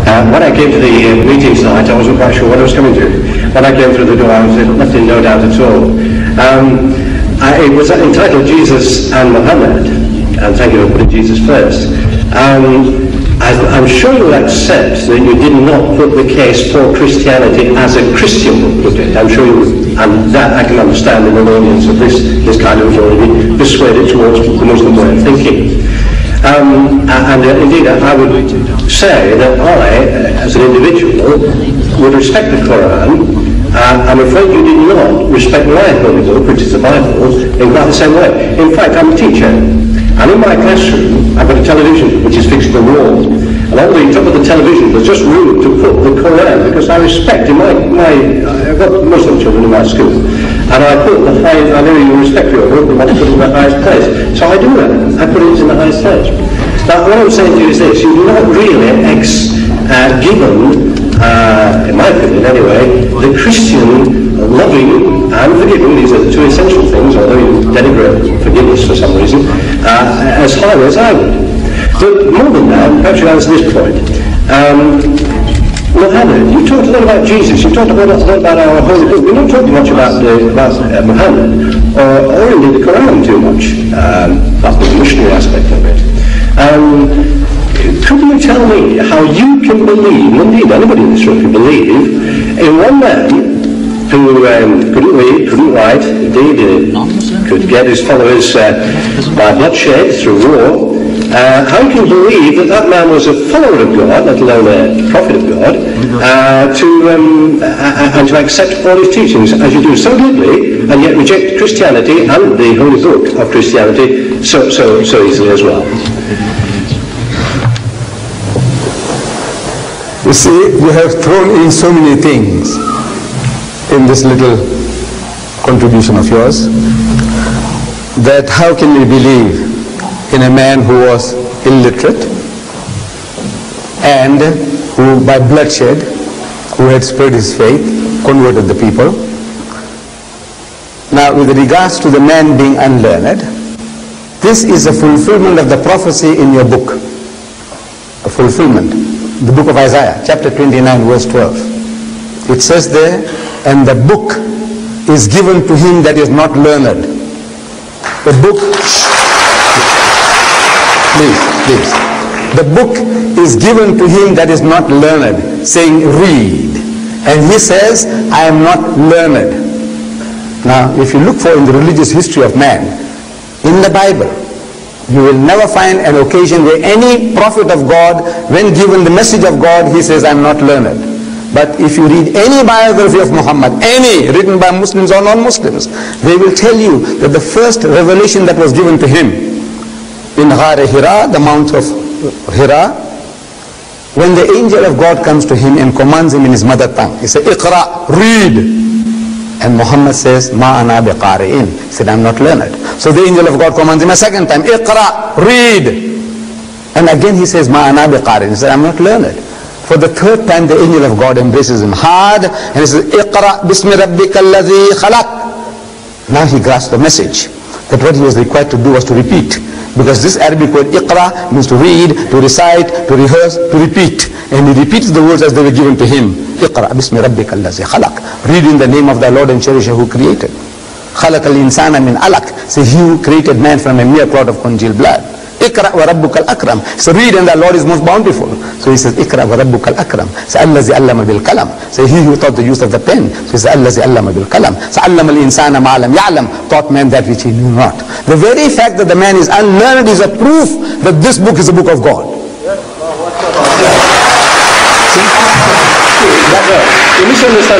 When I came to the meeting tonight, I wasn't quite sure what I was coming to. When I came through the door, I was left in no doubt at all. It was entitled Jesus and Muhammad, and thank you for putting Jesus first. I'm sure you'll accept that you did not put the case for Christianity as a Christian would put it. I'm sure you would, and that I can understand in an audience of this kind of already persuaded towards the Muslim way of thinking. Indeed, I would say that I, as an individual, would respect the Quran. I'm afraid you did not respect my holy book, which is the Bible, in quite the same way. In fact, I'm a teacher, and in my classroom, I've got a television which is fixed to the wall, and on the top of the television there's just room to put the Quran, because I respect, I've got Muslim children in my school, and I know you respect your book, and want to put it in the highest place. So I do that. I put it in the highest place. Now, what I'm saying to you is this: you do not really given, in my opinion anyway, the Christian loving and forgiving, these are the two essential things, although you denigrate forgiveness for some reason, as highly as I would. But more than that, perhaps you answer this point. Muhammad, you talked a lot about Jesus, you talked a lot about our holy book. We're not talking much about Muhammad, or indeed the Quran too much, that's the missionary aspect of it. Could you tell me how you can believe, and indeed anybody in this room can believe, in one man who couldn't read, couldn't write, indeed could get his followers by bloodshed through war, how can you believe that that man was a follower of God, let alone a prophet of God, and to accept all his teachings as you do so glibly, and yet reject Christianity and the holy book of Christianity so easily as well? You see, you have thrown in so many things in this little contribution of yours, that how can we believe in a man who was illiterate and who by bloodshed, who had spread his faith, converted the people. Now with regards to the man being unlearned, this is a fulfillment of the prophecy in your book, a fulfillment, the book of Isaiah, chapter 29, verse 12. It says there, and the book is given to him that is not learned. The book, please. The book is given to him that is not learned, saying read. And he says, I am not learned. Now, if you look for in the religious history of man, in the Bible, you will never find an occasion where any prophet of God, when given the message of God, he says, I am not learned. But if you read any biography of Muhammad, any written by Muslims or non-Muslims, they will tell you that the first revelation that was given to him in Ghar Hira, the Mount of Hira, when the angel of God comes to him and commands him in his mother tongue, he says, Iqra, read. And Muhammad says, Ma ana biqari'in. He said, I'm not learned. So the angel of God commands him a second time, Iqra, read. And again he says, Ma ana biqari'in. He said, I'm not learned. For the third time the angel of God embraces him hard and he says, Iqra bismi rabbika alladhi khalaq. Now he grasps the message that what he was required to do was to repeat. Because this Arabic word Iqra means to read, to recite, to rehearse, to repeat. And he repeats the words as they were given to him. Iqra bismi rabbika alladhi khalaq. Read in the name of thy Lord and Cherisher who created. Khalaq al-insana min alaq. Say, he who created man from a mere clot of congealed blood. Iqra wa rabbuka al-akram. So read and thy Lord is most bountiful. So he says, Iqra wa rabbuka al-akram. So allazi allama bil kalam. So he who taught the use of the pen. So he says, allazi allama bil kalam. So allama al-insana ma lam ya'lam. Taught man that which he knew not. The very fact that the man is unlearned is a proof that this book is a book of God. You misunderstand.